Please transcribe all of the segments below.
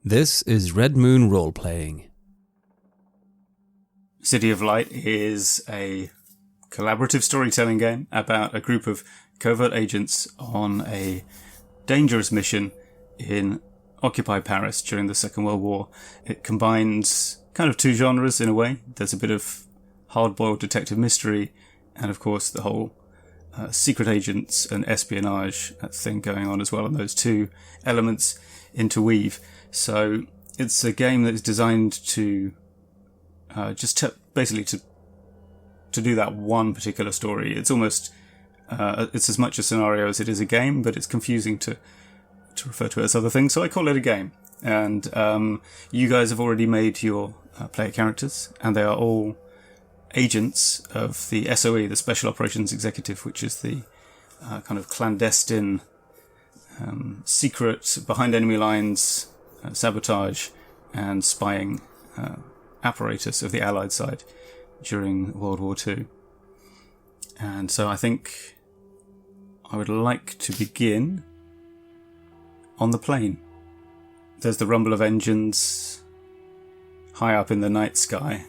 This is Red Moon Role-Playing. City of Light is a collaborative storytelling game about a group of covert agents on a dangerous mission in occupied Paris during the Second World War. It combines kind of two genres in a way. There's a bit of hard-boiled detective mystery and, of course, the whole secret agents and espionage thing going on as well, and those two elements interweave. So it's a game that is designed to basically to do that one particular story. It's almost it's as much a scenario as it is a game, but it's confusing to refer to it as other things, so I call it a game. And you guys have already made your player characters, and they are all agents of the SOE, the Special Operations Executive, which is the kind of clandestine, secret, behind enemy lines, sabotage and spying apparatus of the Allied side during World War II. And so I think I would like to begin on the plain. There's the rumble of engines high up in the night sky,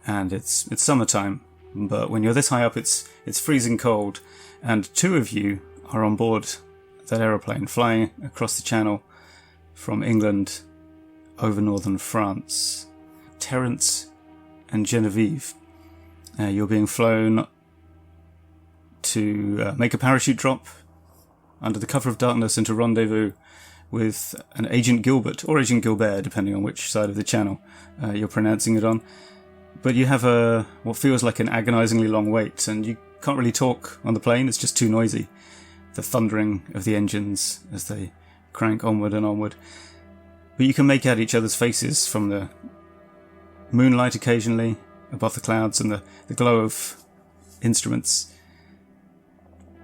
and it's summertime, but when you're this high up it's freezing cold, and two of you are on board that aeroplane flying across the channel from England over northern France. Terence and Genevieve. You're being flown to make a parachute drop under the cover of darkness into rendezvous with an Agent Gilbert, or Agent Gilbert, depending on which side of the channel you're pronouncing it on. But you have what feels like an agonizingly long wait, and you can't really talk on the plane. It's just too noisy. The thundering of the engines as they crank onward and onward. But you can make out each other's faces from the moonlight occasionally above the clouds and the glow of instruments.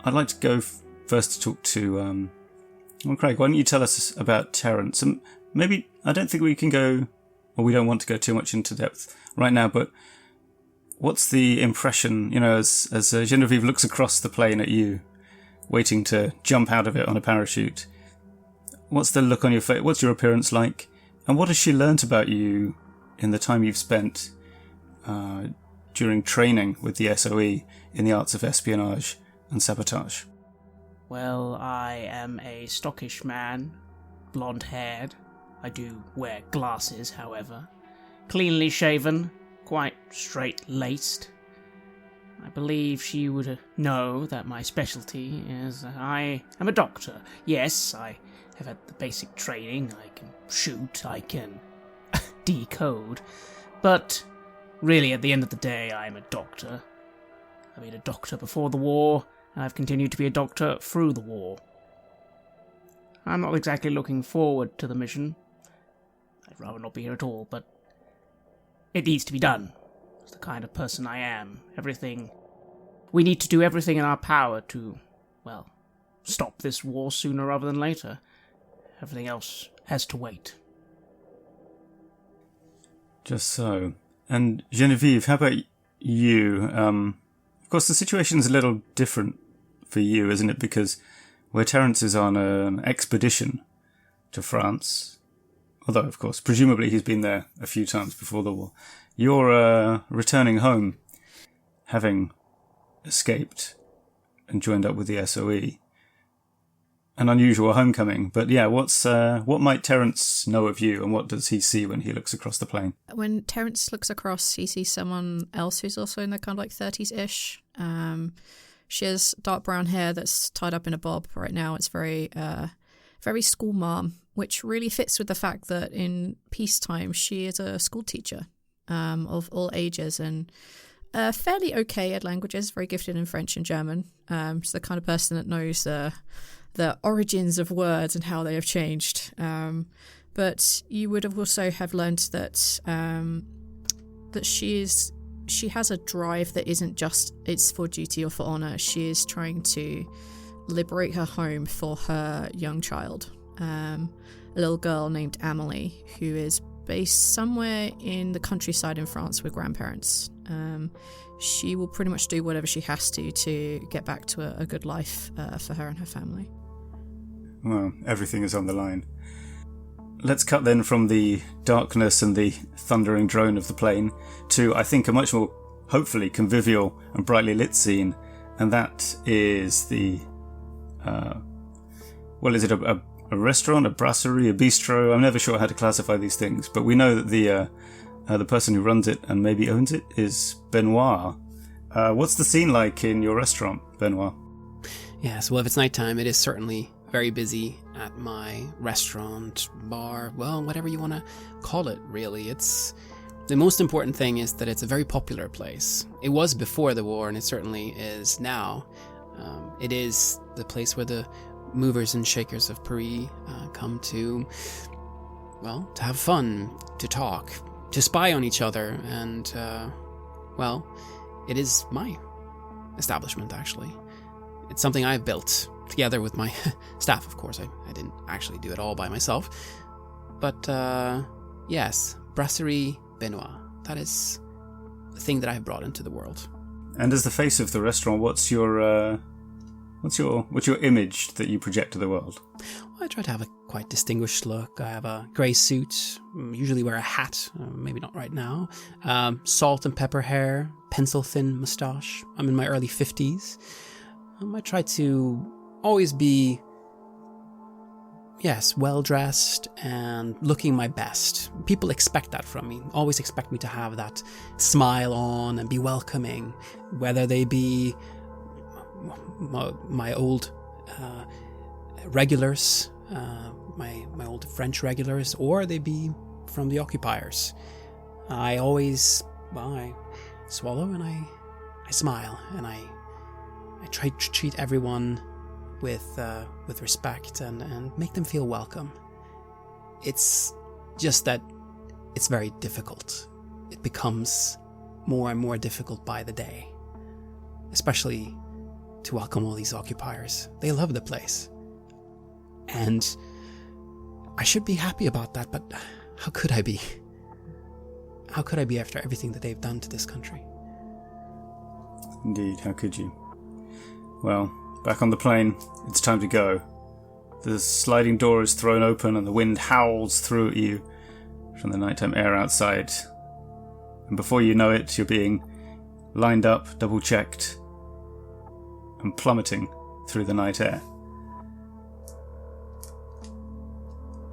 I'd like to go first to talk to Craig. Why don't you tell us about Terence? And maybe, I don't think we can go, or we don't want to go too much into depth right now, but what's the impression, as Genevieve looks across the plane at you, waiting to jump out of it on a parachute? What's the look on your face? What's your appearance like? And what has she learnt about you in the time you've spent during training with the SOE in the arts of espionage and sabotage? Well, I am a stockish man, blonde-haired. I do wear glasses, however. Cleanly shaven, quite straight-laced. I believe she would know that my specialty is that I am a doctor. Yes, I have had the basic training. I can shoot, I can decode. But really, at the end of the day, I'm a doctor. I've been a doctor before the war, and I've continued to be a doctor through the war. I'm not exactly looking forward to the mission. I'd rather not be here at all, but it needs to be done. It's the kind of person I am. We need to do everything in our power to, stop this war sooner rather than later. Everything else has to wait. Just so. And Genevieve, how about you? Of course, the situation's a little different for you, isn't it? Because where Terence is on an expedition to France, although, of course, presumably he's been there a few times before the war, you're returning home, having escaped and joined up with the SOE. An unusual homecoming, but yeah, what might Terence know of you, and what does he see when he looks across the plane? When Terence looks across, he sees someone else who's also in their kind of 30s-ish. She has dark brown hair that's tied up in a bob right now. It's very, very school mom, which really fits with the fact that in peacetime she is a school teacher of all ages and fairly okay at languages, very gifted in French and German. She's the kind of person that knows the origins of words and how they have changed. But you would have also have learned that that she has a drive that isn't just it's for duty or for honor. She is trying to liberate her home for her young child, a little girl named Amelie, who is based somewhere in the countryside in France with grandparents. She will pretty much do whatever she has to get back to a good life for her and her family. Well, everything is on the line. let's cut then from the darkness and the thundering drone of the plane to, I think, a much more, hopefully, convivial and brightly lit scene. And that is the... is it a restaurant, a brasserie, a bistro? I'm never sure how to classify these things. But we know that the person who runs it and maybe owns it is Benoit. What's the scene like in your restaurant, Benoit? Yes, well, if it's nighttime, it is certainly very busy at my restaurant, bar, well, whatever you want to call it, really. It's the most important thing is that it's a very popular place. It was before the war, and it certainly is now. It is the place where the movers and shakers of Paris come to, well, to have fun, to talk, to spy on each other, and, it is my establishment, actually. It's something I've built together with my staff, of course. I didn't actually do it all by myself. But, yes, Brasserie Benoit. That is the thing that I've brought into the world. And as the face of the restaurant, what's your image that you project to the world? Well, I try to have a quite distinguished look. I have a grey suit, usually wear a hat, maybe not right now. Salt and pepper hair, pencil-thin moustache. I'm in my early 50s. I try to always be, yes, well-dressed and looking my best. People expect that from me, always expect me to have that smile on and be welcoming, whether they be my old regulars, my old French regulars, or they be from the occupiers. I always, I swallow and I smile, and I try to treat everyone with respect and make them feel welcome. It's just that it's very difficult. It becomes more and more difficult by the day, especially to welcome all these occupiers. They love the place. And I should be happy about that, but how could I be? How could I be after everything that they've done to this country? Indeed, how could you? Well, back on the plane, it's time to go. The sliding door is thrown open and the wind howls through at you from the nighttime air outside. And before you know it, you're being lined up, double-checked, and plummeting through the night air.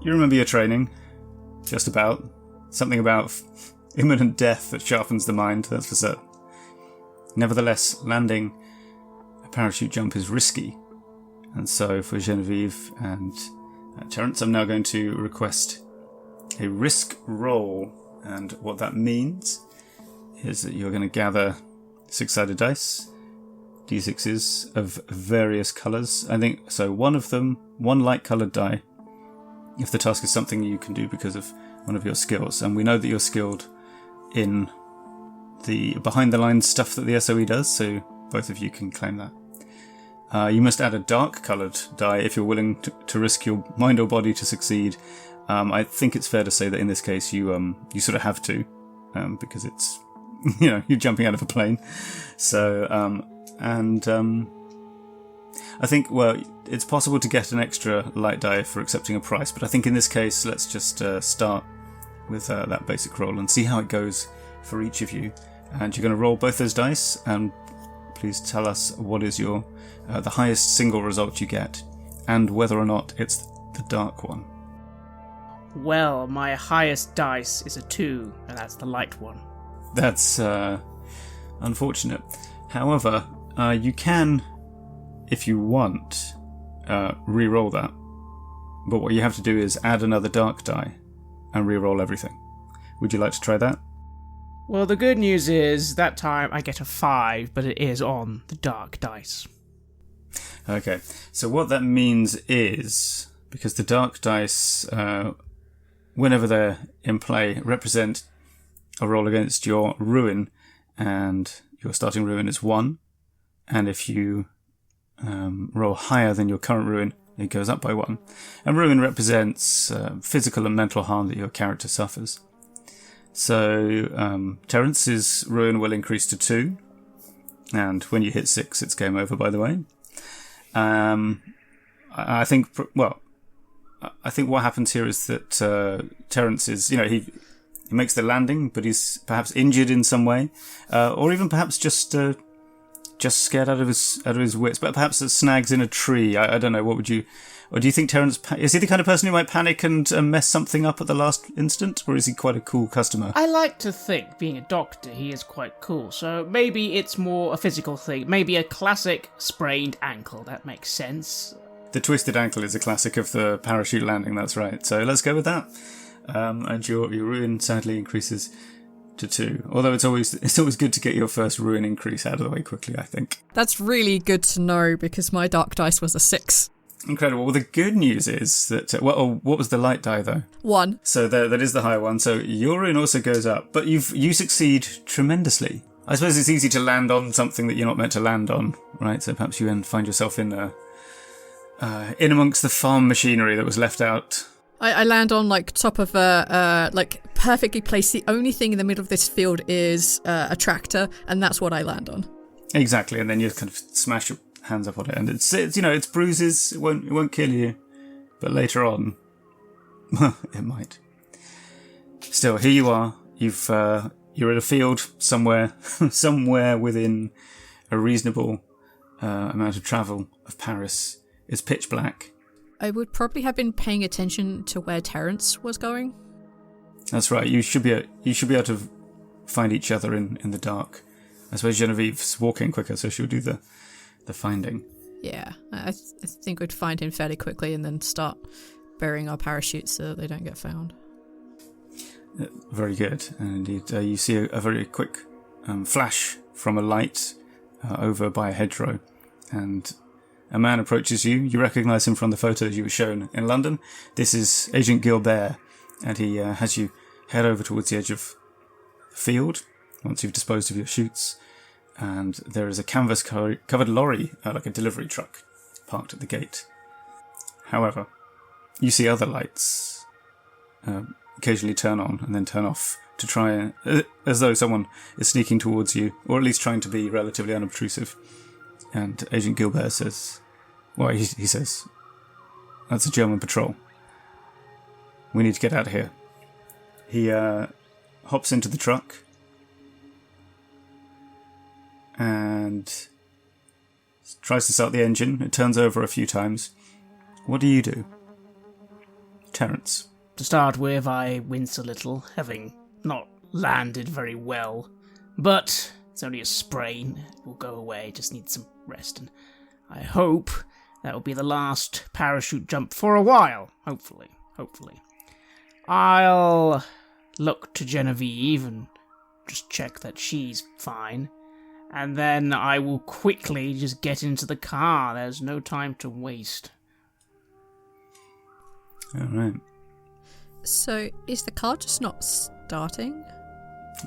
You remember your training, just about. Something about imminent death that sharpens the mind, that's for certain. Nevertheless, landing a parachute jump is risky, and so for Genevieve and Terence, I'm now going to request a risk roll, and what that means is that you're going to gather 6-sided dice, d6s of various colours. I think so. One of them, one light-coloured die, if the task is something you can do because of one of your skills, and we know that you're skilled in the behind-the-lines stuff that the SOE does, so both of you can claim that. You must add a dark-coloured die if you're willing to risk your mind or body to succeed. I think it's fair to say that in this case you sort of have to, because it's, you're jumping out of a plane. So, I think, it's possible to get an extra light die for accepting a price, but I think in this case, let's just start with that basic roll and see how it goes for each of you. And you're going to roll both those dice, and please tell us what is your the highest single result you get, and whether or not it's the dark one. Well, my highest dice is a 2, and that's the light one. That's unfortunate. However, you can, if you want, re-roll that. But what you have to do is add another dark die and re-roll everything. Would you like to try that? Well, the good news is that time I get a 5, but it is on the dark dice. Okay, so what that means is, because the dark dice, whenever they're in play, represent a roll against your ruin, and your starting ruin is 1, and if you roll higher than your current ruin, it goes up by 1. And ruin represents physical and mental harm that your character suffers. So Terence's ruin will increase to 2, and when you hit 6, it's game over, by the way. I think, I think what happens here is that Terence is, he makes the landing, but he's perhaps injured in some way, or even perhaps just scared out of his wits, but perhaps it snags in a tree. I don't know. What would you? Or do you think Terence is he the kind of person who might panic and mess something up at the last instant, or is he quite a cool customer? I like to think, being a doctor, he is quite cool. So maybe it's more a physical thing. Maybe a classic sprained ankle. That makes sense. The twisted ankle is a classic of the parachute landing. That's right. So let's go with that. And your ruin sadly increases to 2. Although it's always good to get your first ruin increase out of the way quickly, I think. That's really good to know because my dark dice was a 6. Incredible. Well, the good news is that... what was the light die, though? 1. So that is the higher one. So your ruin also goes up. But you succeed tremendously. I suppose it's easy to land on something that you're not meant to land on, right? So perhaps you find yourself in amongst the farm machinery that was left out. I land on top of perfectly placed. The only thing in the middle of this field is a tractor, and that's what I land on. Exactly, and then you kind of smash your hands up on it, and it's bruises. It won't kill you, but later on, it might. Still, here you are. You're in a field somewhere within a reasonable amount of travel of Paris. It's pitch black. I would probably have been paying attention to where Terence was going. That's right. You should be able to find each other in the dark. I suppose Genevieve's walking quicker, so she'll do the finding. Yeah, I think we'd find him fairly quickly and then start burying our parachutes so that they don't get found. Very good. And indeed, you see a very quick flash from a light over by a hedgerow, and a man approaches you. You recognise him from the photos you were shown in London. This is Agent Gilbert, and he has you head over towards the edge of the field once you've disposed of your shoots. And there is a canvas-covered lorry, like a delivery truck, parked at the gate. However, you see other lights occasionally turn on and then turn off to try, as though someone is sneaking towards you, or at least trying to be relatively unobtrusive. And Agent Gilbert says, he says, that's a German patrol. We need to get out of here. He hops into the truck and tries to start the engine. It turns over a few times. What do you do, Terence? To start with, I wince a little, having not landed very well. But it's only a sprain. It will go away. Just need some rest. And I hope that will be the last parachute jump for a while. Hopefully. I'll look to Genevieve and just check that she's fine. And then I will quickly just get into the car. There's no time to waste. All right. So, is the car just not starting?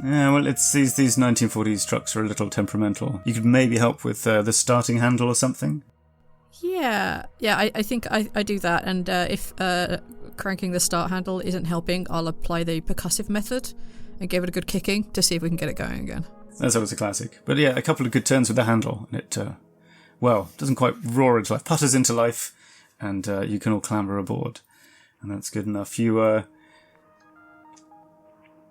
Yeah, well, it's these 1940s trucks are a little temperamental. You could maybe help with the starting handle or something. Yeah, I think I do that. And if cranking the start handle isn't helping, I'll apply the percussive method and give it a good kicking to see if we can get it going again. That's always a classic. But yeah, a couple of good turns with the handle, and it, doesn't quite roar into life, putters into life, and you can all clamber aboard. And that's good enough. You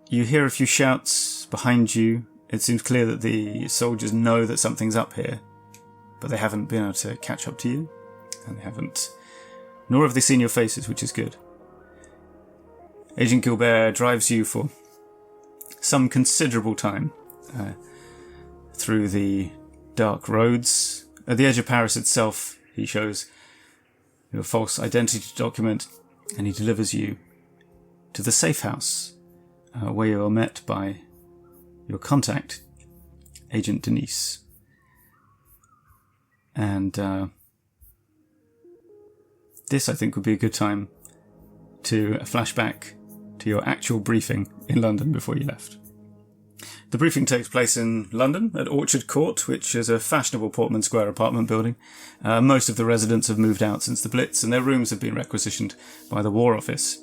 hear a few shouts behind you. It seems clear that the soldiers know that something's up here, but they haven't been able to catch up to you, and they haven't, nor have they seen your faces, which is good. Agent Gilbert drives you for some considerable time through the dark roads. At the edge of Paris itself, he shows you a false identity document, and he delivers you to the safe house, where you are met by your contact, Agent Denise. And this, I think, would be a good time to flashback to your actual briefing in London before you left. The briefing takes place in London at Orchard Court, which is a fashionable Portman Square apartment building. Most of the residents have moved out since the Blitz, and their rooms have been requisitioned by the War Office.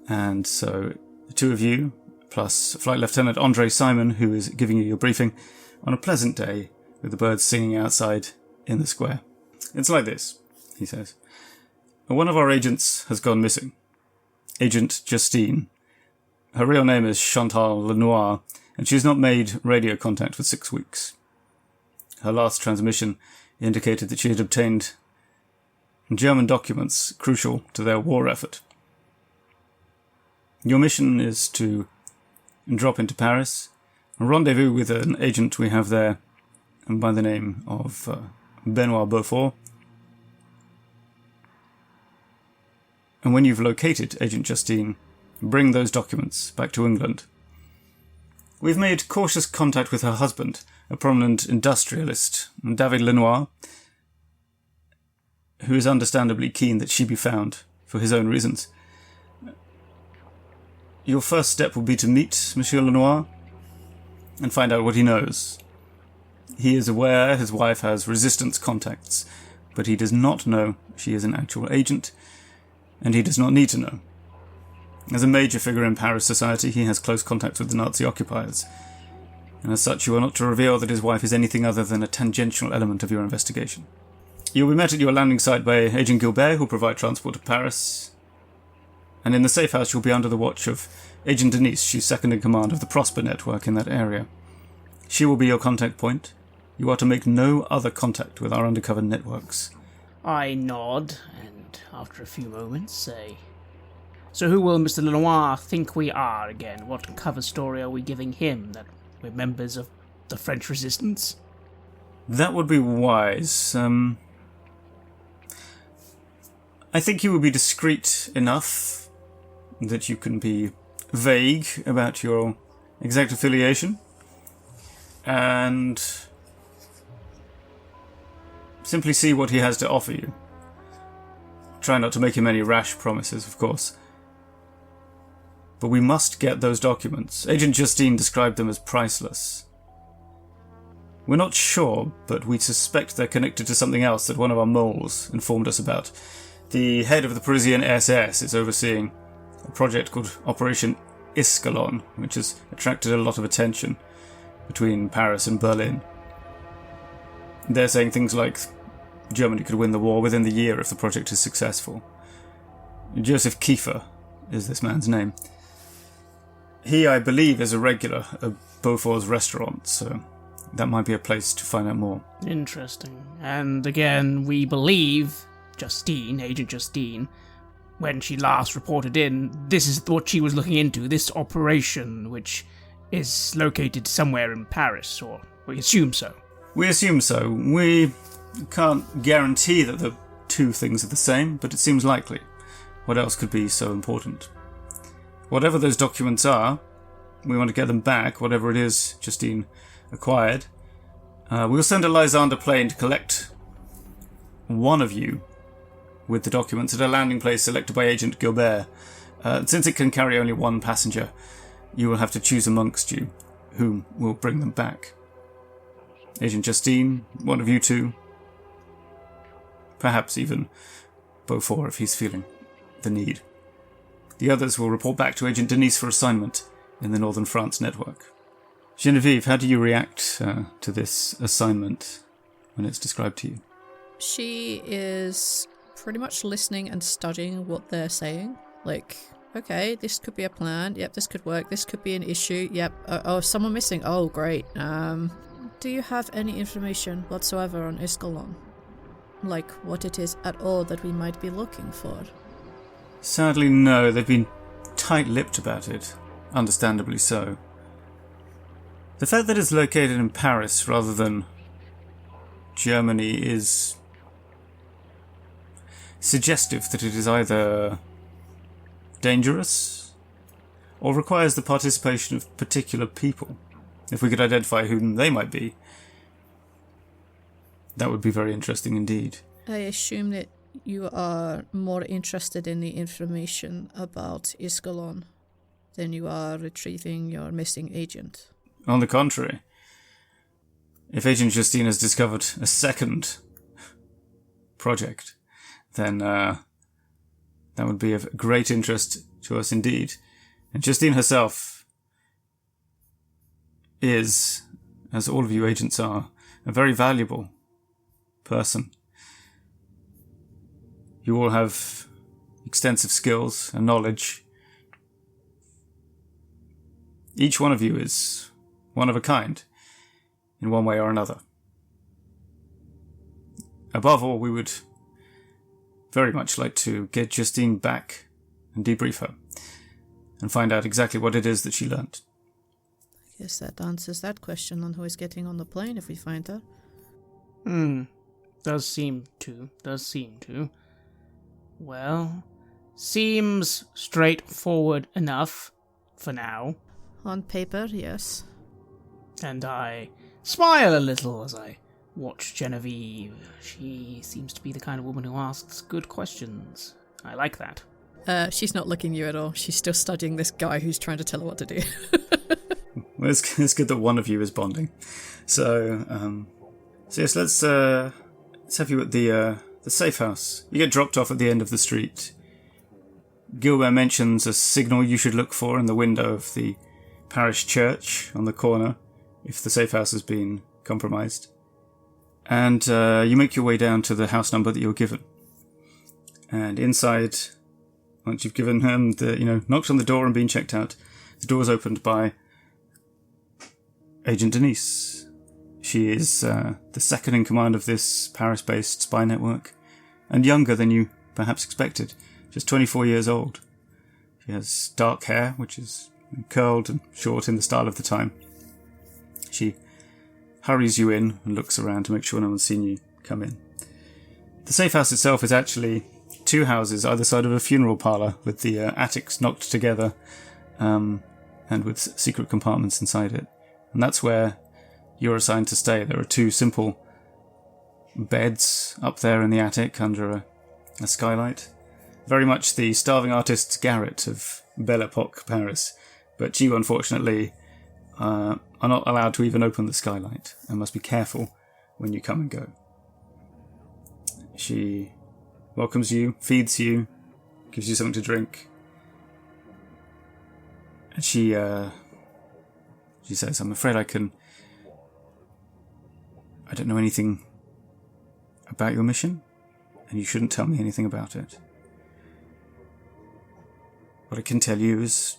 And so the two of you, plus Flight Lieutenant Andre Simon, who is giving you your briefing, on a pleasant day with the birds singing outside in the square. It's like this, he says. One of our agents has gone missing. Agent Justine. Her real name is Chantal Lenoir, and she's not made radio contact for 6 weeks. Her last transmission indicated that she had obtained German documents crucial to their war effort. Your mission is to drop into Paris, rendezvous with an agent we have there by the name of Benoit Beaufort. And when you've located Agent Justine, bring those documents back to England. We've made cautious contact with her husband, a prominent industrialist, David Lenoir, who is understandably keen that she be found, for his own reasons. Your first step will be to meet Monsieur Lenoir and find out what he knows. He is aware his wife has resistance contacts, but he does not know she is an actual agent, and he does not need to know. As a major figure in Paris society, he has close contacts with the Nazi occupiers, and as such you are not to reveal that his wife is anything other than a tangential element of your investigation. You will be met at your landing site by Agent Gilbert, who will provide transport to Paris, and in the safe house you'll be under the watch of Agent Denise. She's second in command of the Prosper network in that area. She will be your contact point. You are to make no other contact with our undercover networks. I nod, and after a few moments say, "So who will Mr. Lenoir think we are again? What cover story are we giving him, that we're members of the French resistance?" That would be wise. I think you will be discreet enough that you can be vague about your exact affiliation, and simply see what he has to offer you. Try not to make him any rash promises, of course. But we must get those documents. Agent Justine described them as priceless. We're not sure, but we suspect they're connected to something else that one of our moles informed us about. The head of the Parisian SS is overseeing a project called Operation Iscalon, which has attracted a lot of attention between Paris and Berlin. They're saying things like Germany could win the war within the year if the project is successful. Joseph Kiefer is this man's name. He, I believe, is a regular at Beaufort's restaurant, so that might be a place to find out more. Interesting. And again, we believe Justine, Agent Justine, when she last reported in, this is what she was looking into, this operation, which is located somewhere in Paris, or we assume so. We assume so. We can't guarantee that the two things are the same, but it seems likely. What else could be so important? Whatever those documents are, we want to get them back, whatever it is Justine acquired. We'll send a Lysander plane to collect one of you with the documents at a landing place selected by Agent Gilbert. Since it can carry only one passenger, you will have to choose amongst you whom will bring them back. Agent Justine, one of you two. Perhaps even Beaufort if he's feeling the need. The others will report back to Agent Denise for assignment in the Northern France network. Genevieve, how do you react to this assignment when it's described to you? She is pretty much listening and studying what they're saying. Like, okay, this could be a plan. Yep, this could work. This could be an issue. Yep. Oh, someone missing. Oh, great. Do you have any information whatsoever on Iscalon? Like, what it is at all that we might be looking for? Sadly, no. They've been tight-lipped about it. Understandably so. The fact that it's located in Paris rather than Germany is suggestive that it is either dangerous or requires the participation of particular people. If we could identify whom they might be, that would be very interesting indeed. I assume that you are more interested in the information about Iscalon than you are retrieving your missing agent. On the contrary, if Agent Justine has discovered a second project, then that would be of great interest to us indeed. And Justine herself is, as all of you agents are, a very valuable person. You all have extensive skills and knowledge. Each one of you is one of a kind, in one way or another. Above all, we would very much like to get Justine back and debrief her, and find out exactly what it is that she learnt. I guess that answers that question on who is getting on the plane if we find her. Does seem to. Well, seems straightforward enough for now. On paper, yes. And I smile a little as I watch Genevieve. She seems to be the kind of woman who asks good questions. I like that. She's not looking at you at all. She's still studying this guy who's trying to tell her what to do. Well, it's good that one of you is bonding. So yes, let's have you at the safe house. You get dropped off at the end of the street. Gilbert mentions a signal you should look for in the window of the parish church on the corner if the safe house has been compromised. And you make your way down to the house number that you're given. And inside, once you've given him knocked on the door and been checked out, the door is opened by Agent Denise. She is the second in command of this Paris-based spy network, and younger than you perhaps expected, just 24 years old. She has dark hair, which is curled and short in the style of the time. She hurries you in and looks around to make sure no one's seen you come in. The safe house itself is actually two houses either side of a funeral parlour, with the attics knocked together and with secret compartments inside it. And that's where you're assigned to stay. There are two simple beds up there in the attic under a skylight. Very much the starving artist's garret of Belle Epoque Paris. But you, unfortunately, are not allowed to even open the skylight and must be careful when you come and go. She welcomes you, feeds you, gives you something to drink. And she says, I'm afraid I don't know anything about your mission, and you shouldn't tell me anything about it. What I can tell you is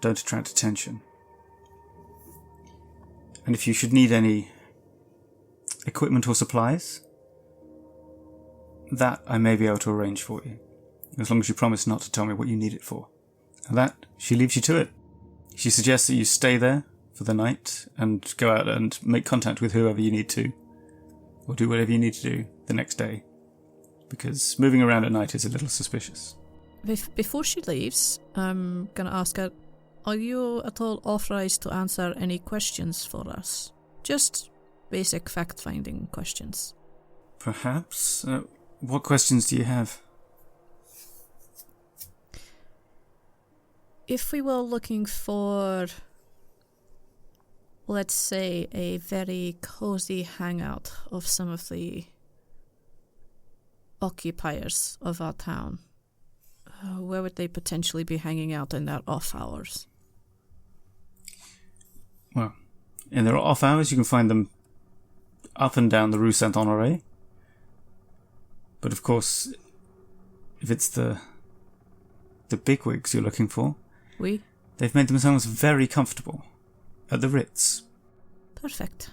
don't attract attention. And if you should need any equipment or supplies, that I may be able to arrange for you, as long as you promise not to tell me what you need it for. And that, she leaves you to it. She suggests that you stay there for the night and go out and make contact with whoever you need to, or do whatever you need to do the next day, because moving around at night is a little suspicious. Before she leaves, I'm going to ask her, are you at all authorized to answer any questions for us? Just basic fact-finding questions. Perhaps. What questions do you have? If we were looking for, let's say, a very cozy hangout of some of the occupiers of our town, where would they potentially be hanging out in their off hours? Well, in their off hours, you can find them up and down the Rue Saint-Honoré. But of course, if it's the bigwigs you're looking for, they've made themselves very comfortable at the Ritz. Perfect.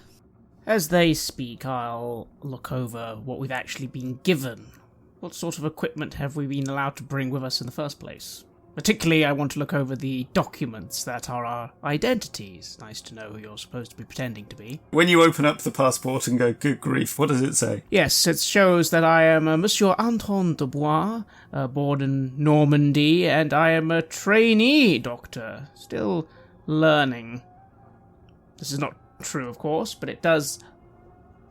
As they speak, I'll look over what we've actually been given. What sort of equipment have we been allowed to bring with us in the first place? Particularly, I want to look over the documents that are our identities. Nice to know who you're supposed to be pretending to be. When you open up the passport and go, good grief, what does it say? Yes, it shows that I am Monsieur Anton de Bois, born in Normandy, and I am a trainee doctor, still learning. This is not true, of course, but it does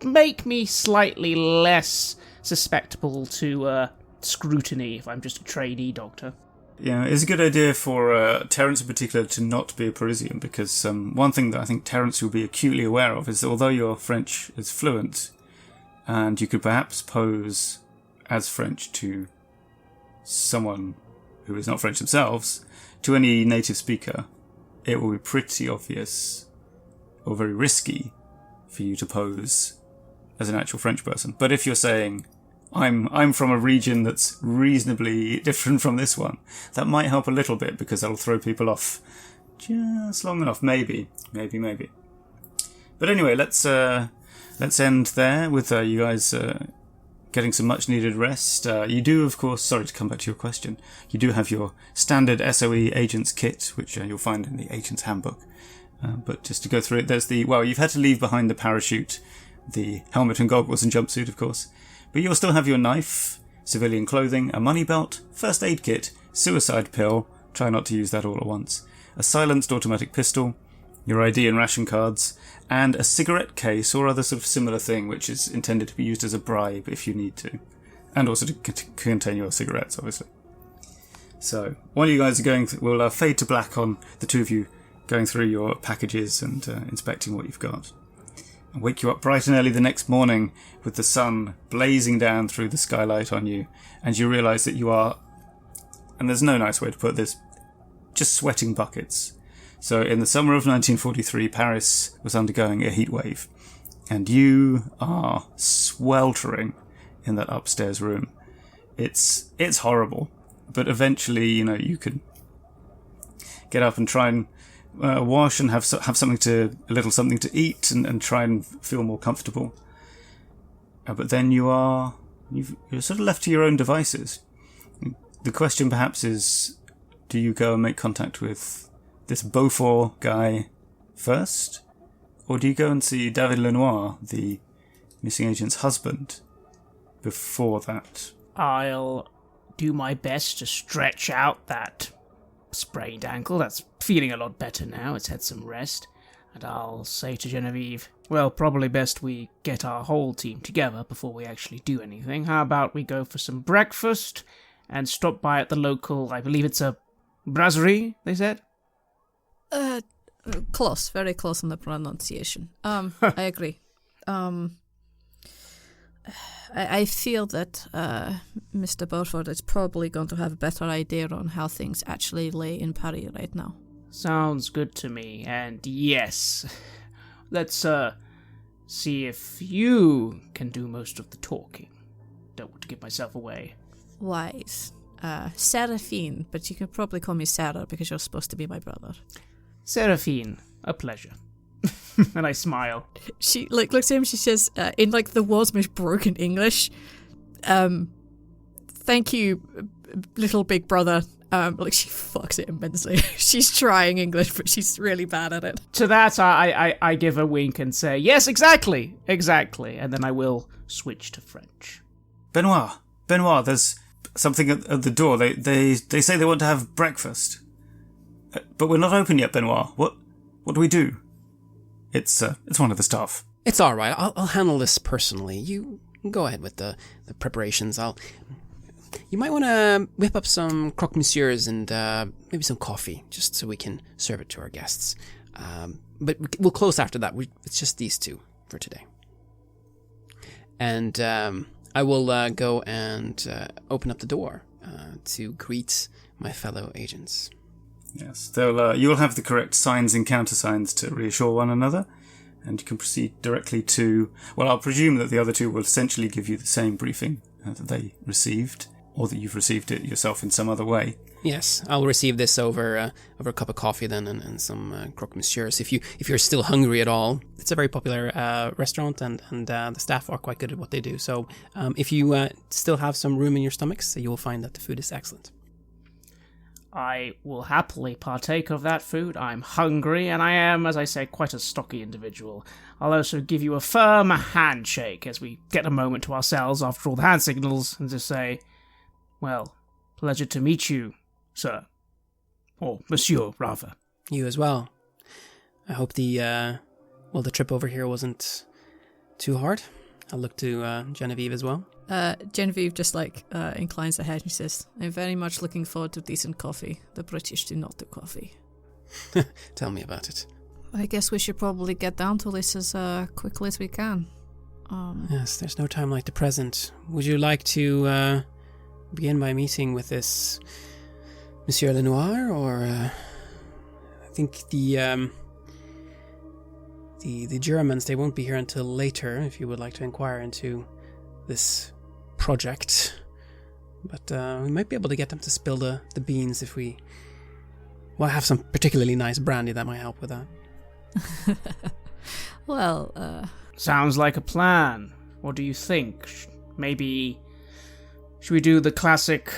make me slightly less susceptible to scrutiny if I'm just a trainee doctor. Yeah, it's a good idea for Terence in particular to not be a Parisian, because one thing that I think Terence will be acutely aware of is that although your French is fluent, and you could perhaps pose as French to someone who is not French themselves, to any native speaker, it will be pretty obvious or very risky for you to pose as an actual French person. But if you're saying, I'm from a region that's reasonably different from this one. That might help a little bit because that'll throw people off just long enough. Maybe. But anyway, let's end there with you guys getting some much needed rest. You do, of course, sorry to come back to your question, you do have your standard SOE agent's kit, which you'll find in the agent's handbook. But just to go through it, there's you've had to leave behind the parachute, the helmet and goggles and jumpsuit, of course. But you'll still have your knife, civilian clothing, a money belt, first aid kit, suicide pill, try not to use that all at once, a silenced automatic pistol, your ID and ration cards, and a cigarette case or other sort of similar thing which is intended to be used as a bribe if you need to. And also to contain your cigarettes, obviously. So, while you guys are going, we'll fade to black on the two of you going through your packages and inspecting what you've got. And wake you up bright and early the next morning with the sun blazing down through the skylight on you, and you realise that you are, and there's no nice way to put this, just sweating buckets. So in the summer of 1943, Paris was undergoing a heat wave, and you are sweltering in that upstairs room. It's horrible, but eventually, you can get up and try and wash and have something to eat and try and feel more comfortable. But then you're sort of left to your own devices. The question perhaps is, do you go and make contact with this Beaufort guy first? Or do you go and see David Lenoir, the missing agent's husband, before that? I'll do my best to stretch out that sprained ankle. That's feeling a lot better now. It's had some rest. And I'll say to Genevieve, well, probably best we get our whole team together before we actually do anything. How about we go for some breakfast and stop by at the local, I believe it's a brasserie, they said? Close, very close on the pronunciation. I agree. I feel that Mr. Beaufort is probably going to have a better idea on how things actually lay in Paris right now. Sounds good to me, and yes, let's see if you can do most of the talking. Don't want to give myself away. Wise. Seraphine, but you can probably call me Sarah because you're supposed to be my brother. Seraphine, a pleasure. And I smile. She looks at him, she says, in the world's most broken English, thank you, little big brother. She fucks it immensely. She's trying English, but she's really bad at it. To that, I give a wink and say, yes, exactly, and then I will switch to French. Benoit, there's something at the door. They say they want to have breakfast. But we're not open yet, Benoit. What do we do? It's one of the staff. It's all right. I'll handle this personally. You go ahead with the preparations. You might want to whip up some croque monsieurs and maybe some coffee, just so we can serve it to our guests. But we'll close after that. It's just these two for today. And I will go and open up the door to greet my fellow agents. Yes, you'll have the correct signs and countersigns to reassure one another, and you can proceed directly to... Well, I'll presume that the other two will essentially give you the same briefing that they received, or that you've received it yourself in some other way. Yes, I'll receive this over a cup of coffee then, and some croque monsieurs. If you're still hungry at all, it's a very popular restaurant, and the staff are quite good at what they do. So if you still have some room in your stomachs, you will find that the food is excellent. I will happily partake of that food. I'm hungry, and I am, as I say, quite a stocky individual. I'll also give you a firm handshake as we get a moment to ourselves after all the hand signals, and just say, well, pleasure to meet you, sir. Or monsieur, rather. You as well. I hope the trip over here wasn't too hard. I'll look to Genevieve as well. Genevieve just inclines her head and says, I'm very much looking forward to decent coffee. The British do not do coffee. Tell me about it. I guess we should probably get down to this as quickly as we can. Yes, there's no time like the present. Would you like to begin by meeting with this Monsieur Lenoir, or I think the Germans, they won't be here until later, if you would like to inquire into this project. But we might be able to get them to spill the beans if we... Well, have some particularly nice brandy that might help with that. Well, Sounds like a plan. What do you think? Maybe... Should we do the classic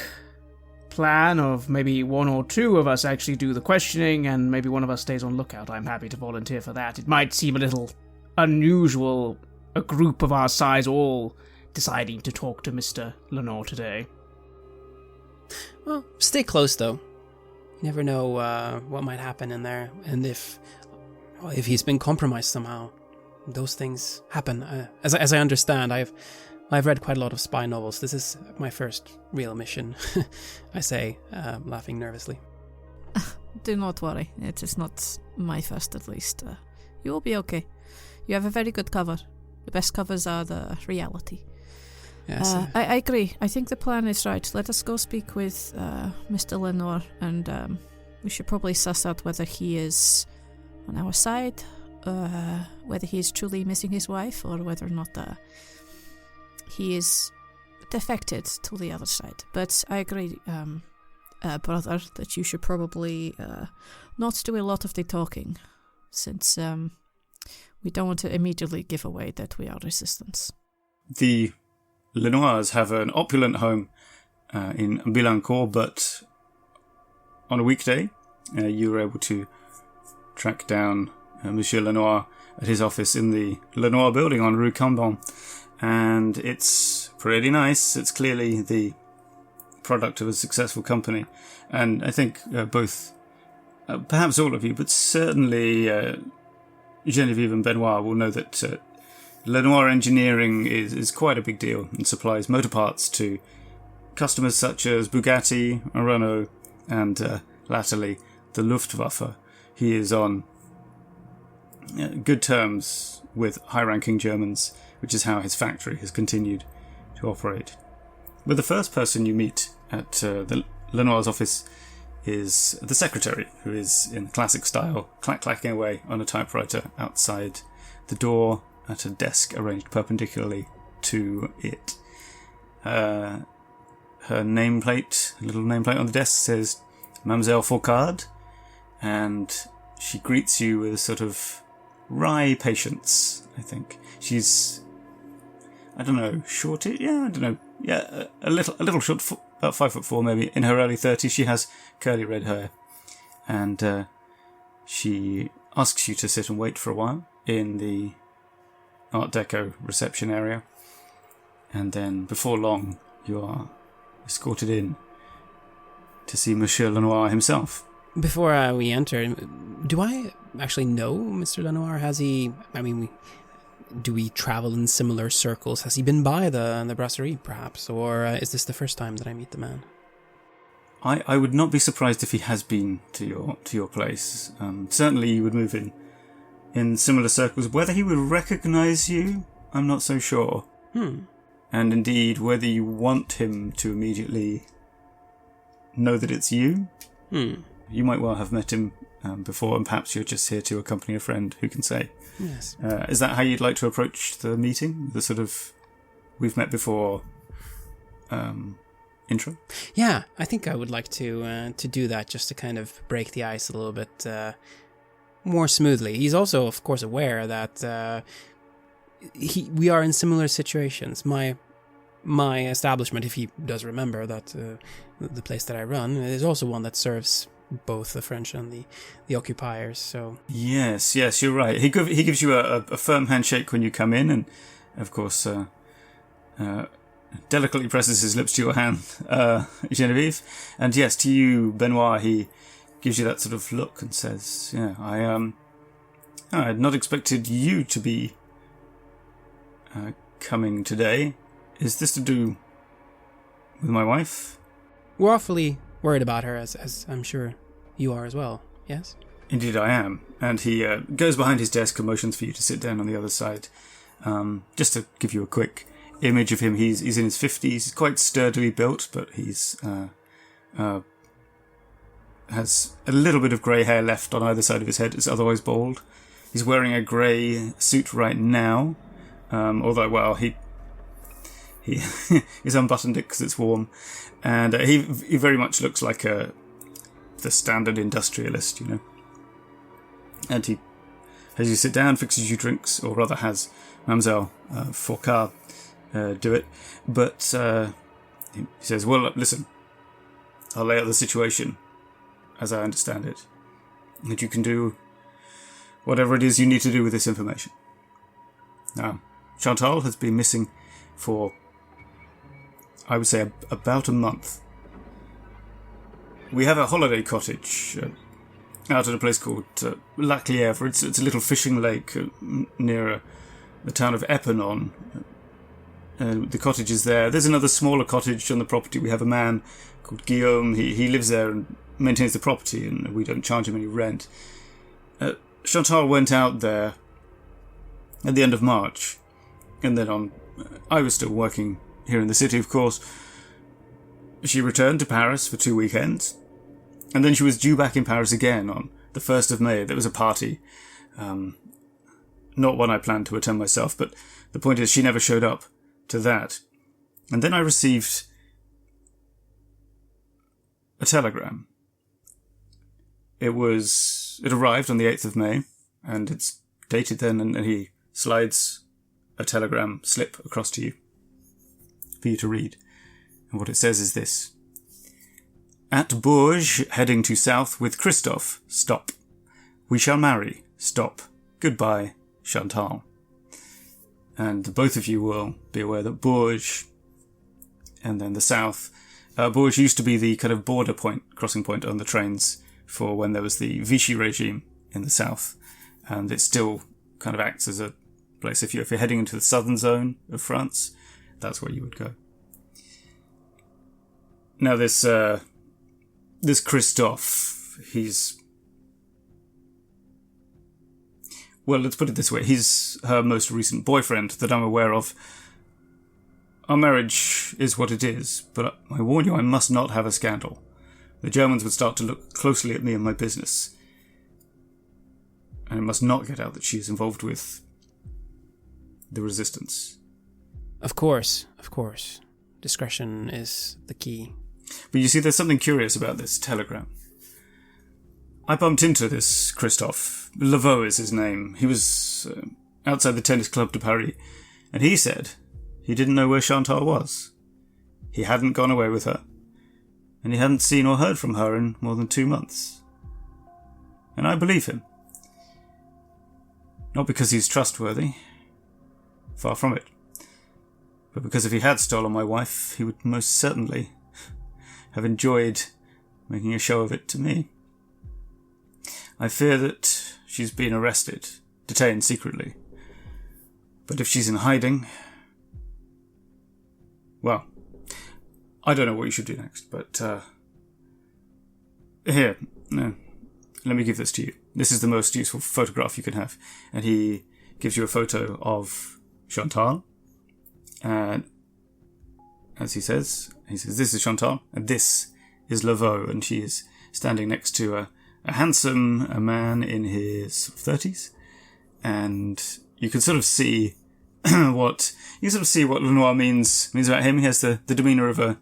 plan of maybe one or two of us actually do the questioning and maybe one of us stays on lookout? I'm happy to volunteer for that. It might seem a little unusual, a group of our size all deciding to talk to Mr. Lenoir today. Well, stay close, though. You never know what might happen in there, and if he's been compromised somehow, those things happen. As I understand, I've read quite a lot of spy novels. This is my first real mission, I say, laughing nervously. do not worry. It is not my first, at least. You will be okay. You have a very good cover. The best covers are the reality. Yes. I agree. I think the plan is right. Let us go speak with Mr. Lenoir, and we should probably suss out whether he is on our side, whether he is truly missing his wife, or whether or not he is defected to the other side. But I agree, brother, that you should probably not do a lot of the talking, since we don't want to immediately give away that we are resistance. The Lenoirs have an opulent home in Billancourt, but on a weekday, you were able to track down Monsieur Lenoir at his office in the Lenoir building on Rue Cambon. And it's pretty nice. It's clearly the product of a successful company. And I think both, perhaps all of you, but certainly Genevieve and Benoit will know that Lenoir engineering is quite a big deal and supplies motor parts to customers such as Bugatti, Renault, and latterly the Luftwaffe. He is on good terms with high-ranking Germans, which is how his factory has continued to operate. But the first person you meet at the Lenoir's office is the secretary, who is in classic style, clack-clacking away on a typewriter outside the door at a desk arranged perpendicularly to it. Her nameplate, a little nameplate on the desk, says Mademoiselle Fourcade, and she greets you with a sort of wry patience, I think. She's, I don't know, shorty? Yeah, I don't know. Yeah, a little short, about 5'4" maybe. In her early 30s, she has curly red hair. And she asks you to sit and wait for a while in the Art Deco reception area. And then, before long, you are escorted in to see Monsieur Lenoir himself. Before we enter, do I actually know Mr. Lenoir? Has he... I mean, do we travel in similar circles? Has he been by the brasserie, perhaps? Or is this the first time that I meet the man? I would not be surprised if he has been to your place. Certainly you would move in similar circles. Whether he would recognise you, I'm not so sure. And indeed, whether you want him to immediately know that it's you. You might well have met him before, and perhaps you're just here to accompany a friend, who can say. Yes. Is that how you'd like to approach the meeting? The sort of, we've met before intro? Yeah, I think I would like to do that, just to kind of break the ice a little bit more smoothly. He's also, of course, aware that we are in similar situations. My establishment, if he does remember that the place that I run, is also one that serves both the French and the occupiers. So yes, you're right. He gives you a firm handshake when you come in, and of course delicately presses his lips to your hand, Genevieve. And yes, to you, Benoit, he gives you that sort of look and says, "Yeah, I had not expected you to be coming today. Is this to do with my wife?" We're awfully worried about her, as I'm sure you are as well, yes? Indeed I am. And he goes behind his desk and motions for you to sit down on the other side. Just to give you a quick image of him, he's in his 50s. He's quite sturdily built, but he's has a little bit of grey hair left on either side of his head. It's otherwise bald. He's wearing a grey suit right now. Although, well, he he's unbuttoned it because it's warm, and he very much looks like the standard industrialist, you know. And he, as you sit down, fixes you drinks, or rather has Mademoiselle Fourcade do it. But he says, well, listen, I'll lay out the situation as I understand it, and you can do whatever it is you need to do with this information. Now, Chantal has been missing for, I would say, about a month. We have a holiday cottage out at a place called Lac Lièvre. It's a little fishing lake near the town of Épernon. The cottage is there. There's another smaller cottage on the property. We have a man called Guillaume. He lives there and maintains the property, and we don't charge him any rent. Chantal went out there at the end of March, and then I was still working here in the city, of course. She returned to Paris for 2 weekends, and then she was due back in Paris again on the 1st of May. There was a party, not one I planned to attend myself, but the point is she never showed up to that. And then I received a telegram. It arrived on the 8th of May, and it's dated then, and he slides a telegram slip across to you for you to read. And what it says is this: at Bourges, heading to south with Christophe. Stop. We shall marry. Stop. Goodbye, Chantal. And both of you will be aware that Bourges and then the south. Bourges used to be the kind of border point, crossing point on the trains for when there was the Vichy regime in the south. And it still kind of acts as a place. If you're heading into the southern zone of France, that's where you would go. Now this Christophe, well, let's put it this way. He's her most recent boyfriend that I'm aware of. Our marriage is what it is, but I warn you, I must not have a scandal. The Germans would start to look closely at me and my business. And it must not get out that she is involved with the resistance. Of course. Discretion is the key. But you see, there's something curious about this telegram. I bumped into this Christophe. Laveau is his name. He was outside the Tennis Club de Paris, and he said he didn't know where Chantal was. He hadn't gone away with her, and he hadn't seen or heard from her in more than 2 months. And I believe him. Not because he's trustworthy. Far from it. But because if he had stolen my wife, he would most certainly have enjoyed making a show of it to me. I fear that she's been arrested, detained secretly. But if she's in hiding, well, I don't know what you should do next, but here, no, let me give this to you. This is the most useful photograph you can have. And he gives you a photo of Chantal, and as he says, this is Chantal, and this is Laveau, and she is standing next to a handsome man in his 30s, and you can sort of see what Lenoir means about him. He has the demeanour of a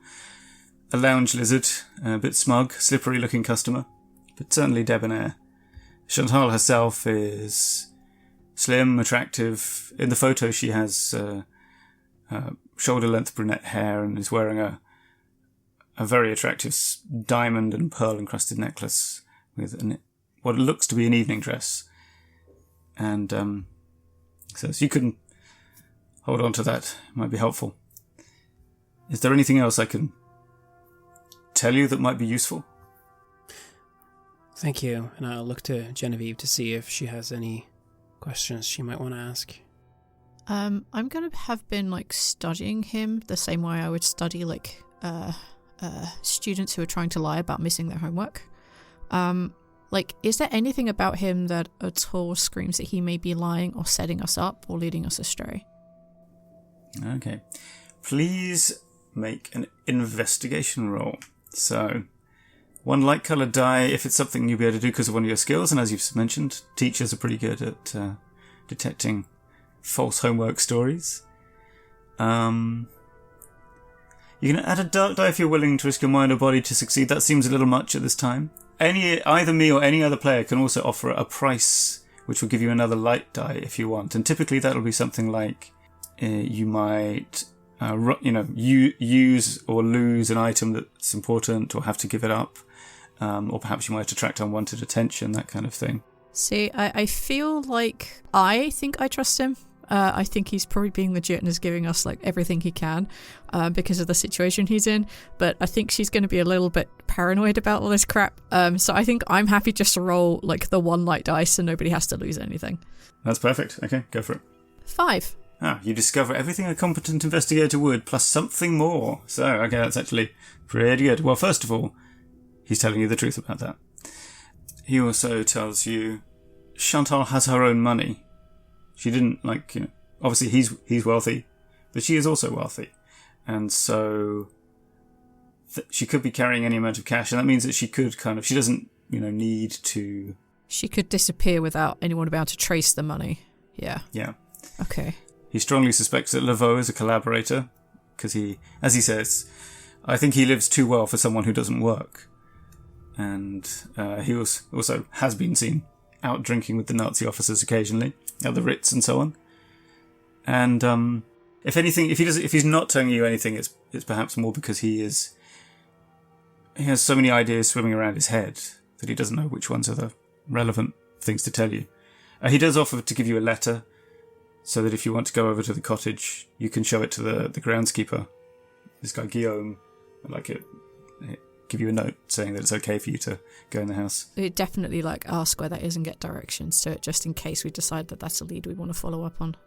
lounge lizard, a bit smug, slippery-looking customer, but certainly debonair. Chantal herself is slim, attractive. In the photo, she has shoulder-length brunette hair and is wearing a very attractive diamond and pearl-encrusted necklace with what looks to be an evening dress. And so you can hold on to that. It might be helpful. Is there anything else I can tell you that might be useful? Thank you, and I'll look to Genevieve to see if she has any questions she might want to ask. I'm gonna have been studying him the same way I would study students who are trying to lie about missing their homework. Is there anything about him that at all screams that he may be lying or setting us up or leading us astray? Okay. Please make an investigation roll. So, 1 light-coloured die if it's something you'll be able to do because of one of your skills, and as you've mentioned, teachers are pretty good at detecting false homework stories. You can add a dark die if you're willing to risk your mind or body to succeed. That seems a little much at this time. Either me or any other player can also offer a price which will give you another light die if you want. And typically that'll be something like you might use or lose an item that's important or have to give it up. Or perhaps you might attract unwanted attention, that kind of thing. See, I feel like I think I trust him. I think he's probably being legit and is giving us like everything he can because of the situation he's in. But I think she's going to be a little bit paranoid about all this crap. So I think I'm happy just to roll like the one light dice so nobody has to lose anything. That's perfect. Okay, go for it. 5. You discover everything a competent investigator would, plus something more. So, okay, that's actually pretty good. Well, first of all, he's telling you the truth about that. He also tells you Chantal has her own money. She didn't, obviously he's wealthy, but she is also wealthy. And so she could be carrying any amount of cash, and that means that she could she doesn't, need to... She could disappear without anyone being able to trace the money. Yeah. Yeah. Okay. He strongly suspects that Laveau is a collaborator, because he, as he says, I think he lives too well for someone who doesn't work. And he also has been seen out drinking with the Nazi officers occasionally at the Ritz and so on. And if anything, if he's not telling you anything, it's perhaps more because he has so many ideas swimming around his head that he doesn't know which ones are the relevant things to tell you. He does offer to give you a letter, so that if you want to go over to the cottage, you can show it to the groundskeeper, this guy Guillaume, give you a note saying that it's okay for you to go in the house. We'd definitely ask where that is and get directions to it, just in case we decide that that's a lead we want to follow up on.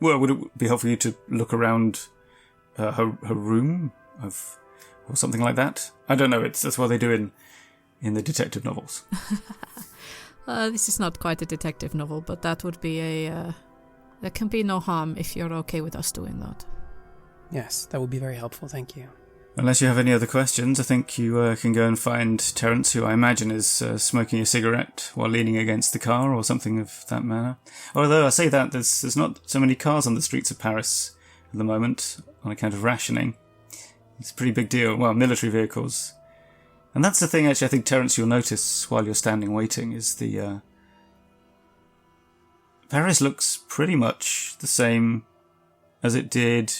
Well, would it be helpful for you to look around her room or something like that? I don't know. That's what they do in the detective novels. This is not quite a detective novel, but that would be there can be no harm if you're okay with us doing that. Yes, that would be very helpful, thank you. Unless you have any other questions, I think you can go and find Terence, who I imagine is smoking a cigarette while leaning against the car or something of that manner. Although I say that, there's not so many cars on the streets of Paris at the moment on account of rationing. It's a pretty big deal. Well, military vehicles. And that's the thing, actually, I think, Terence, you'll notice while you're standing waiting, is the... Paris looks pretty much the same as it did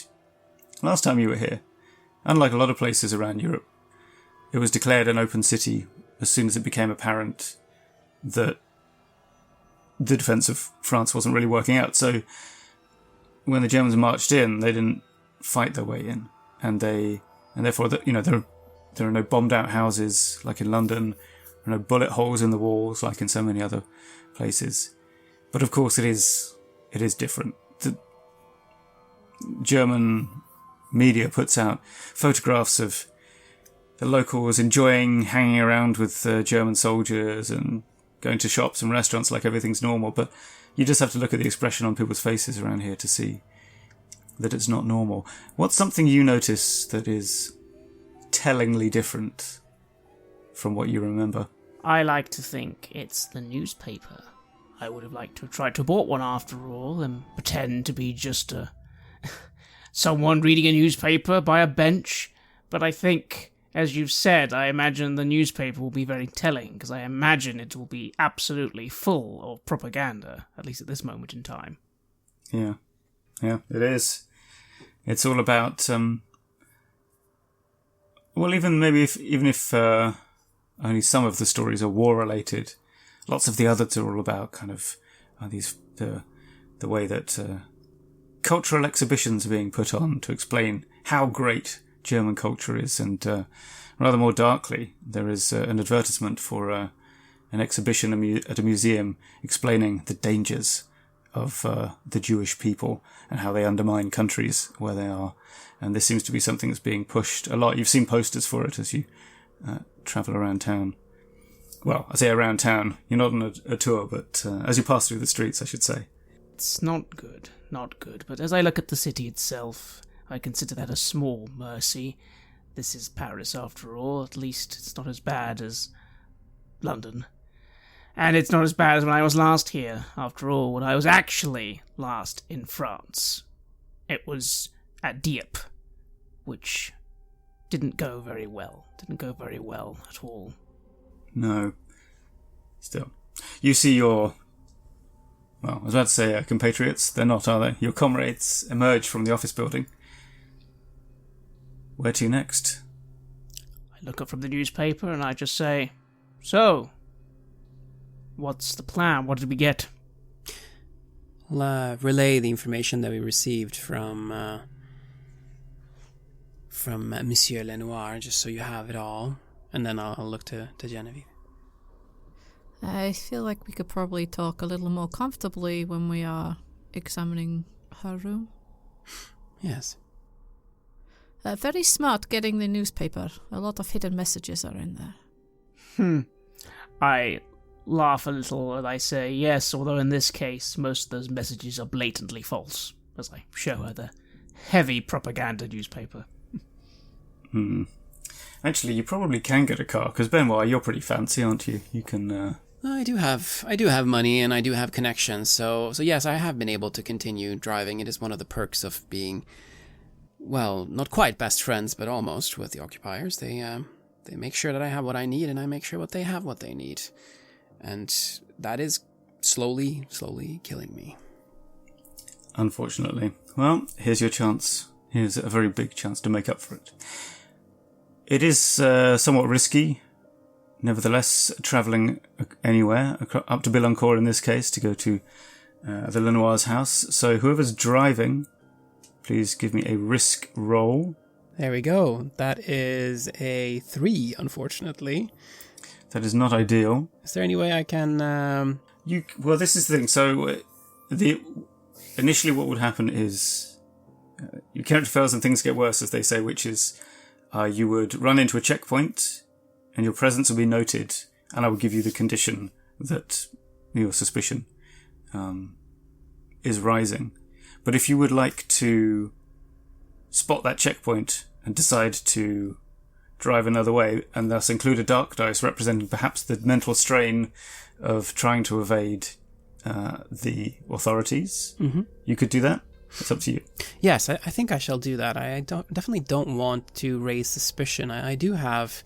last time you were here. Unlike a lot of places around Europe, it was declared an open city as soon as it became apparent that the defence of France wasn't really working out. So when the Germans marched in, they didn't fight their way in, and therefore there are no bombed out houses like in London, there are no bullet holes in the walls like in so many other places. But of course, it is different. The German media puts out photographs of the locals enjoying hanging around with German soldiers and going to shops and restaurants like everything's normal, but you just have to look at the expression on people's faces around here to see that it's not normal. What's something you notice that is tellingly different from what you remember? I like to think it's the newspaper. I would have liked to have tried to bought one after all and pretend to be just someone reading a newspaper by a bench, but I think, as you've said, I imagine the newspaper will be very telling, because I imagine it will be absolutely full of propaganda, at least at this moment in time. Yeah, it is. It's all about, even if only some of the stories are war-related, lots of the others are all about the way that cultural exhibitions are being put on to explain how great German culture is, and rather more darkly, there is an advertisement for an exhibition at a museum explaining the dangers of the Jewish people and how they undermine countries where they are. And this seems to be something that's being pushed a lot. You've seen posters for it as you travel around town. Well, I say around town. You're not on a tour, but as you pass through the streets, I should say. It's not good. But as I look at the city itself, I consider that a small mercy. This is Paris, after all. At least it's not as bad as London. And it's not as bad as when I was last here. After all, when I was actually last in France, it was at Dieppe, which didn't go very well. Didn't go very well at all. No. Still. You see your... Well, I was about to say compatriots. They're not, are they? Your comrades emerge from the office building. Where to next? I look up from the newspaper and I just say, "So, what's the plan? What did we get?" I'll relay the information that we received from Monsieur Lenoir, just so you have it all, and then I'll look to Genevieve. I feel like we could probably talk a little more comfortably when we are examining her room. Yes. Very smart getting the newspaper. A lot of hidden messages are in there. I laugh a little and I say, "Yes, although in this case, most of those messages are blatantly false," as I show her the heavy propaganda newspaper. Actually, you probably can get a car, because Benoit, you're pretty fancy, aren't you? You can... I do have money and I do have connections, so yes, I have been able to continue driving. It is one of the perks of being, well, not quite best friends, but almost with the occupiers. They make sure that I have what I need, and I make sure that they have what they need. And that is slowly killing me. Unfortunately. Well, here's your chance. Here's a very big chance to make up for it. It is somewhat risky. Nevertheless, travelling anywhere, up to Bilancourt in this case, to go to the Lenoir's house. So whoever's driving, please give me a risk roll. There we go. That is a 3, unfortunately. That is not ideal. Is there any way I can... Well, this is the thing. So, initially what would happen is your character fails and things get worse, as they say, which is you would run into a checkpoint and your presence will be noted, and I will give you the condition that your suspicion is rising. But if you would like to spot that checkpoint and decide to drive another way, and thus include a dark dice representing perhaps the mental strain of trying to evade the authorities, you could do that. It's up to you. Yes, I think I shall do that. I definitely don't want to raise suspicion. I do have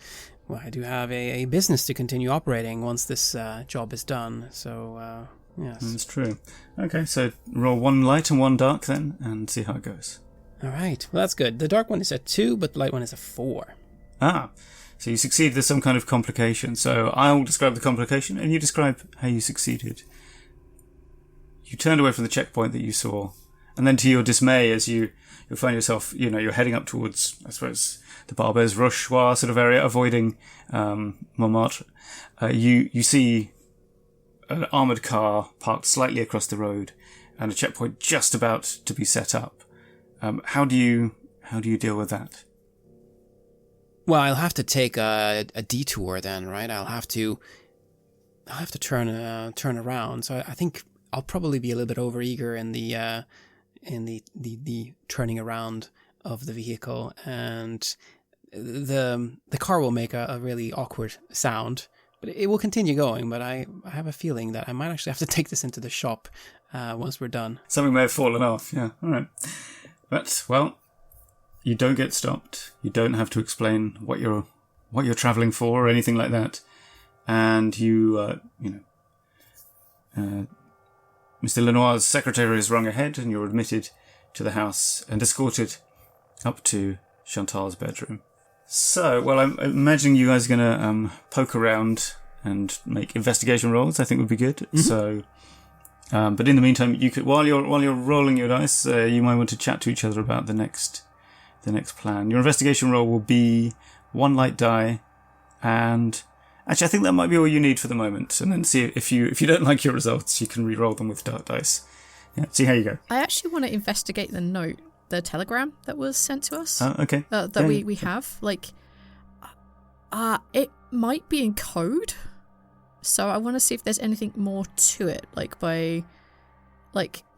a business to continue operating once this job is done. So yes, that's true. Okay, so roll 1 light and 1 dark then, and see how it goes. All right. Well, that's good. The dark one is a 2, but the light one is a 4. Ah, so you succeed. There's some kind of complication. So I'll describe the complication, and you describe how you succeeded. You turned away from the checkpoint that you saw, and then to your dismay, as you find yourself, you're heading up towards, I suppose, the Barbès Rochois sort of area, avoiding Montmartre. You see an armoured car parked slightly across the road, and a checkpoint just about to be set up. How do you deal with that? Well, I'll have to take a detour then, right? I'll have to turn around. So I think I'll probably be a little bit overeager in the turning around of the vehicle, and the car will make a really awkward sound, but it will continue going. But I have a feeling that I might actually have to take this into the shop once we're done. Something may have fallen off. Yeah, all right. But well, you don't get stopped. You don't have to explain what you're travelling for or anything like that. And Mr. Lenoir's secretary is rung ahead, and you're admitted to the house and escorted up to Chantal's bedroom. So, well, I'm imagining you guys are going to poke around and make investigation rolls. I think would be good. Mm-hmm. So, but in the meantime, you could while you're rolling your dice, you might want to chat to each other about the next plan. Your investigation roll will be 1 light die, and actually, I think that might be all you need for the moment. And then see if you don't like your results, you can re-roll them with dark dice. Yeah, see how you go. I actually want to investigate the telegram that was sent to us. Okay. We have. It might be in code, so I want to see if there's anything more to it, by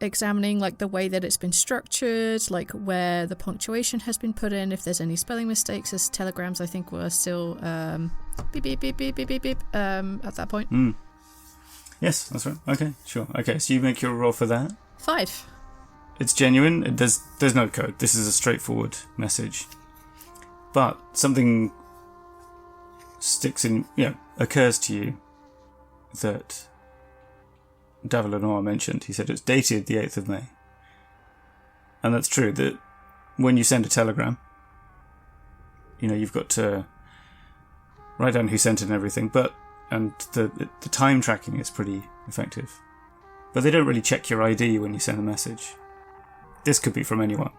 examining the way that it's been structured, where the punctuation has been put in, if there's any spelling mistakes, as telegrams I think were still beep beep beep beep beep beep beep at that point. Yes, that's right. Okay, sure. Okay, so you make your roll for that. 5. It's genuine. There's no code. This is a straightforward message. But something occurs to you that David Lenoir mentioned. He said it's dated the 8th of May. And that's true, that when you send a telegram, you've got to write down who sent it and everything, and the time tracking is pretty effective. But they don't really check your ID when you send a message. This could be from anyone.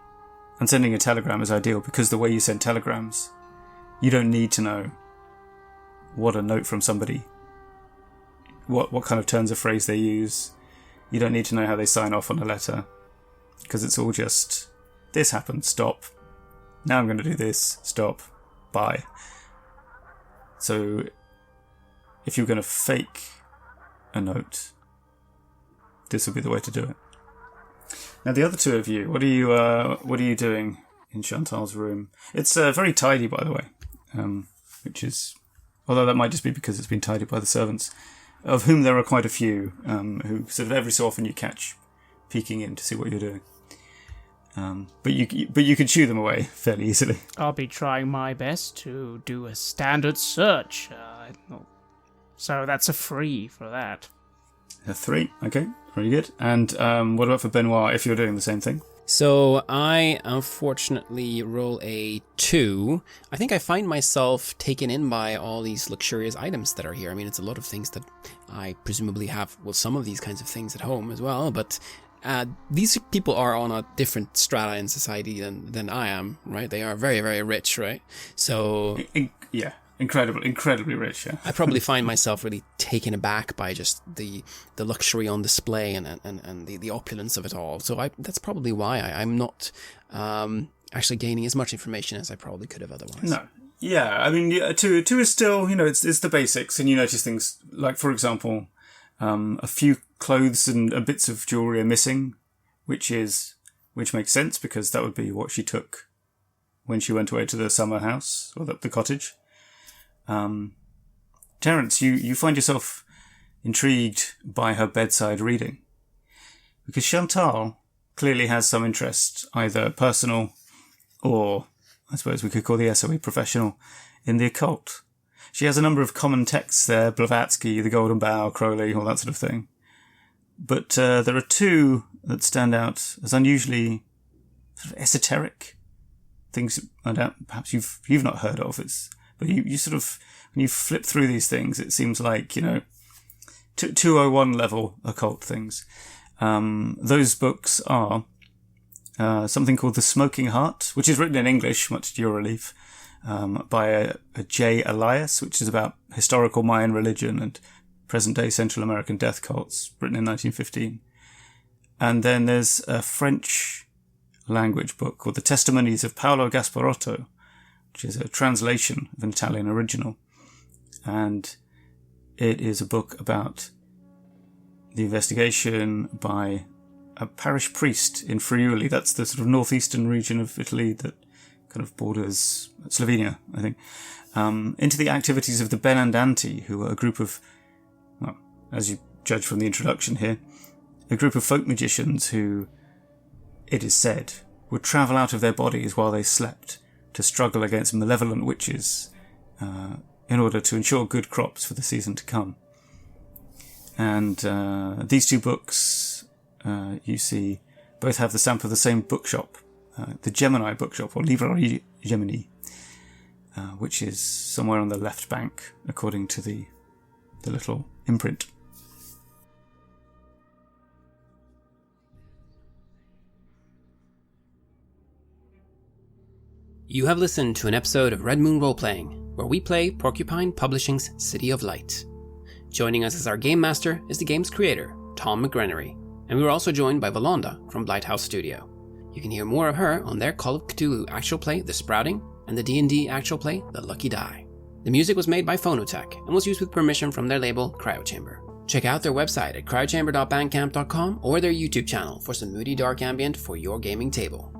And sending a telegram is ideal because the way you send telegrams, you don't need to know what a note from somebody, what kind of turns of phrase they use. You don't need to know how they sign off on a letter, because it's all just, this happened, stop. Now I'm going to do this, stop, bye. So if you're going to fake a note, this would be the way to do it. Now the other two of you, what are you doing in Chantal's room? It's very tidy, by the way, which is, although that might just be because it's been tidied by the servants, of whom there are quite a few, who sort of every so often you catch peeking in to see what you're doing. But you can shoo them away fairly easily. I'll be trying my best to do a standard search. So that's a 3 for that. A 3, okay, very good. And what about for Benoit, if you're doing the same thing? So I unfortunately roll a 2. I think I find myself taken in by all these luxurious items that are here. I mean, it's a lot of things that I presumably have, well, some of these kinds of things at home as well, but these people are on a different strata in society than I am, right? They are very, very rich, right? So yeah, incredibly rich. Yeah. I probably find myself really taken aback by just the luxury on display and the opulence of it all. So that's probably why I'm not actually gaining as much information as I probably could have otherwise. No. Yeah, I mean, 2 is still, it's the basics, and you notice things like, for example, a few clothes and bits of jewellery are missing, which makes sense because that would be what she took when she went away to the summer house or the cottage. Terence, you find yourself intrigued by her bedside reading because Chantal clearly has some interest, either personal or I suppose we could call the SOE professional, in the occult. She has a number of common texts there, Blavatsky, the Golden Bough, Crowley, all that sort of thing. But there are 2 that stand out as unusually sort of esoteric things. I doubt perhaps you've not heard of. But you sort of, when you flip through these things, it seems like 201 level occult things. Those books are something called The Smoking Heart, which is written in English, much to your relief, by a J. Elias, which is about historical Mayan religion and present-day Central American death cults, written in 1915. And then there's a French language book called The Testimonies of Paolo Gasparotto, which is a translation of an Italian original. And it is a book about the investigation by a parish priest in Friuli. That's the sort of northeastern region of Italy that kind of borders Slovenia, I think, into the activities of the Benandanti, who are a group of, well, as you judge from the introduction here, a group of folk magicians who, it is said, would travel out of their bodies while they slept to struggle against malevolent witches in order to ensure good crops for the season to come. And these 2 books, you see, both have the stamp of the same bookshop, the Gemini bookshop, or Librairie Gemini, which is somewhere on the left bank, according to the little imprint. You have listened to an episode of Red Moon Roleplaying, where we play Porcupine Publishing's City of Light. Joining us as our game master is the game's creator, Tom McGrenery, and we were also joined by Volonda from Blighthouse Studio. You can hear more of her on their Call of Cthulhu actual play, The Sprouting, and the D&D actual play, The Lucky Die. The music was made by Phonotech and was used with permission from their label, Cryochamber. Check out their website at cryochamber.bandcamp.com or their YouTube channel for some moody dark ambient for your gaming table.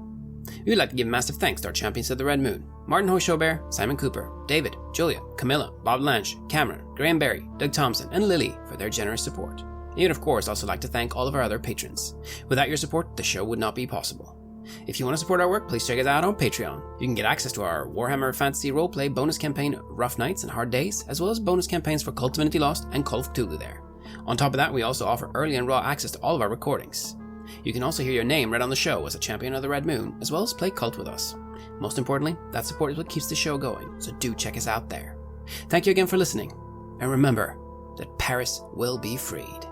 We would like to give massive thanks to our champions of the Red Moon, Martin Heuschober, Simon Cooper, David, Julia, Camilla, Bob Lange, Cameron, Graham Barey, Doug Thomson, and Lily for their generous support. And you'd of course also like to thank all of our other patrons. Without your support, the show would not be possible. If you want to support our work, please check us out on Patreon. You can get access to our Warhammer Fantasy Roleplay bonus campaign Rough Nights and Hard Days, as well as bonus campaigns for Cult Divinity Lost and Call of Cthulhu there. On top of that, we also offer early and raw access to all of our recordings. You can also hear your name read on the show as a champion of the Red Moon, as well as play Cult with us. Most importantly, that support is what keeps the show going, so do check us out there. Thank you again for listening, and remember that Paris will be freed.